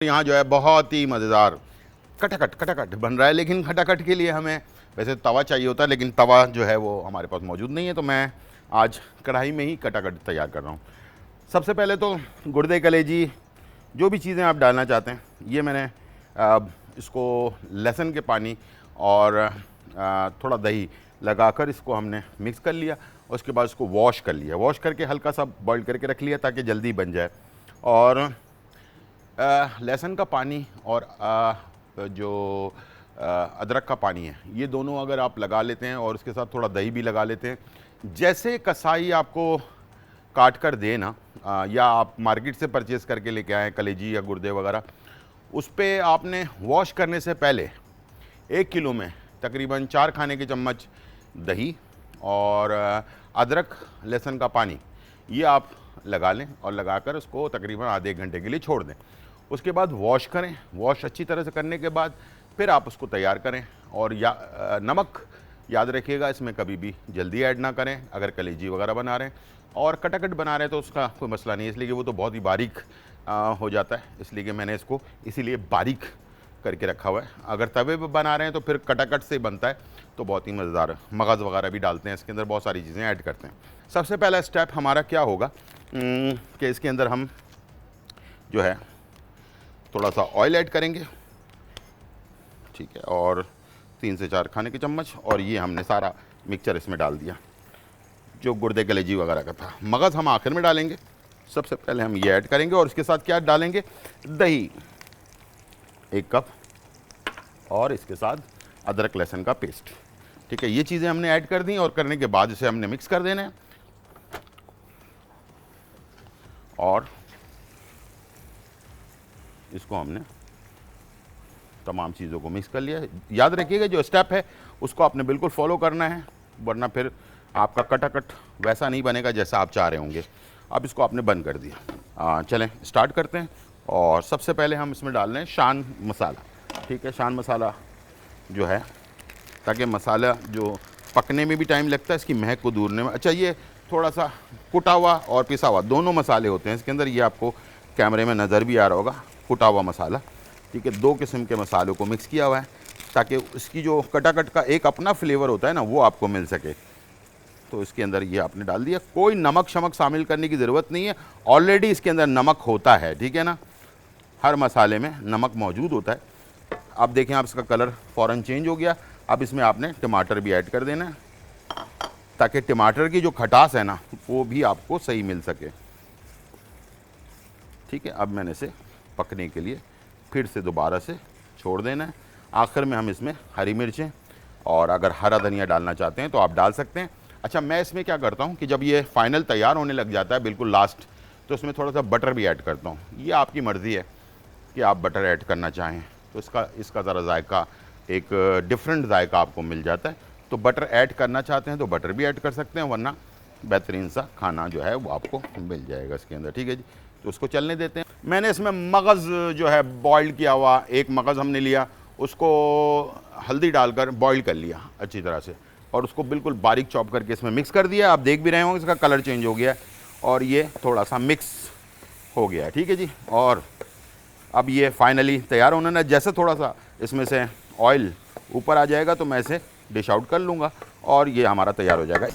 यहाँ जो है बहुत ही मज़ेदार खटाखट बन रहा है, लेकिन खटाखट के लिए हमें वैसे तवा चाहिए होता है, लेकिन तवा जो है वो हमारे पास मौजूद नहीं है, तो मैं आज कढ़ाई में ही खटाखट तैयार कर रहा हूँ। सबसे पहले तो गुर्दे कलेजी जो भी चीज़ें आप डालना चाहते हैं, ये मैंने इसको लहसुन के पानी और थोड़ा दही लगाकर इसको हमने मिक्स कर लिया। उसके बाद इसको वॉश कर लिया, वॉश करके हल्का सा बॉईल करके रख लिया ताकि जल्दी बन जाए। और लहसुन का पानी और जो अदरक का पानी है, ये दोनों अगर आप लगा लेते हैं और उसके साथ थोड़ा दही भी लगा लेते हैं, जैसे कसाई आपको काट कर दे ना, या आप मार्केट से परचेज़ करके लेके आएँ कलेजी या गुर्दे वगैरह, उस पर आपने वॉश करने से पहले 1 किलो में तकरीबन 4 खाने के चम्मच दही और अदरक लहसुन का पानी ये आप लगा लें और लगाकर उसको तकरीबन आधे घंटे के लिए छोड़ दें। उसके बाद वॉश करें, वॉश अच्छी तरह से करने के बाद फिर आप उसको तैयार करें। और नमक याद रखिएगा, इसमें कभी भी जल्दी ऐड ना करें अगर कलेजी वगैरह बना रहे हैं। और कटाकट बना रहे हैं तो उसका कोई मसला नहीं है, इसलिए कि वो तो बहुत ही बारीक हो जाता है, इसलिए कि मैंने इसको इसीलिए बारीक करके रखा हुआ है। अगर तवे पे बना रहे हैं तो फिर कटाकट से बनता है तो बहुत ही मज़ेदार। मगज़ वगैरह भी डालते हैं इसके अंदर, बहुत सारी चीज़ें ऐड करते हैं। सबसे पहला स्टेप हमारा क्या होगा कि इसके अंदर हम जो है थोड़ा सा ऑयल ऐड करेंगे, ठीक है, और 3 से 4 खाने के चम्मच। और ये हमने सारा मिक्सचर इसमें डाल दिया जो गुर्दे कलेजी वगैरह का था। मगज़ हम आखिर में डालेंगे, सबसे पहले हम ये ऐड करेंगे। और इसके साथ क्या डालेंगे, दही 1 कप और इसके साथ अदरक लहसुन का पेस्ट, ठीक है। ये चीज़ें हमने ऐड कर दी और करने के बाद इसे हमने मिक्स कर देना है। और इसको हमने तमाम चीज़ों को मिक्स कर लिया। याद रखिएगा जो स्टेप है उसको आपने बिल्कुल फॉलो करना है, वरना फिर आपका कटाकट वैसा नहीं बनेगा जैसा आप चाह रहे होंगे। अब इसको आपने बंद कर दिया। चलें स्टार्ट करते हैं। और सबसे पहले हम इसमें डाल रहे हैं शान मसाला, ठीक है। शान मसाला जो है, ताकि मसाला जो पकने में भी टाइम लगता है, इसकी महक को दूरने में। अच्छा, ये थोड़ा सा कुटा हुआ और पिसा हुआ दोनों मसाले होते हैं इसके अंदर, ये आपको कैमरे में नज़र भी आ रहा होगा, कुटा हुआ मसाला, ठीक है। 2 किस्म के मसालों को मिक्स किया हुआ है ताकि इसकी जो कटाकट का एक अपना फ्लेवर होता है ना, वो आपको मिल सके। तो इसके अंदर ये आपने डाल दिया। कोई नमक शमक शामिल करने की ज़रूरत नहीं है, ऑलरेडी इसके अंदर नमक होता है, ठीक है ना। हर मसाले में नमक मौजूद होता है। अब देखें, आप इसका कलर फ़ौरन चेंज हो गया। अब इसमें आपने टमाटर भी ऐड कर देना है ताकि टमाटर की जो खटास है ना, वो भी आपको सही मिल सके, ठीक है। अब मैंने इसे पकने के लिए फिर से दोबारा से छोड़ देना है। आखिर में हम इसमें हरी मिर्चें और अगर हरा धनिया डालना चाहते हैं तो आप डाल सकते हैं। अच्छा, मैं इसमें क्या करता हूँ कि जब ये फाइनल तैयार होने लग जाता है बिल्कुल लास्ट, तो इसमें थोड़ा सा बटर भी ऐड करता हूँ। ये आपकी मर्ज़ी है कि आप बटर ऐड करना चाहें तो इसका ज़रा जायका एक डिफरेंट जायका आपको मिल जाता है। तो बटर ऐड करना चाहते हैं तो बटर भी ऐड कर सकते हैं, वरना बेहतरीन सा खाना जो है वो आपको मिल जाएगा इसके अंदर, ठीक है जी। तो उसको चलने देते हैं। मैंने इसमें मगज़ जो है बॉइल्ड किया हुआ, एक मगज़ हमने लिया, उसको हल्दी डालकर बॉइल कर लिया अच्छी तरह से और उसको बिल्कुल बारीक चॉप करके इसमें मिक्स कर दिया। आप देख भी रहे होंगे इसका कलर चेंज हो गया है और ये थोड़ा सा मिक्स हो गया है, ठीक है जी। और अब ये फाइनली तैयार होने ना, जैसे थोड़ा सा इसमें से ऑयल ऊपर आ जाएगा तो मैं इसे डिश आउट कर लूँगा और ये हमारा तैयार हो जाएगा।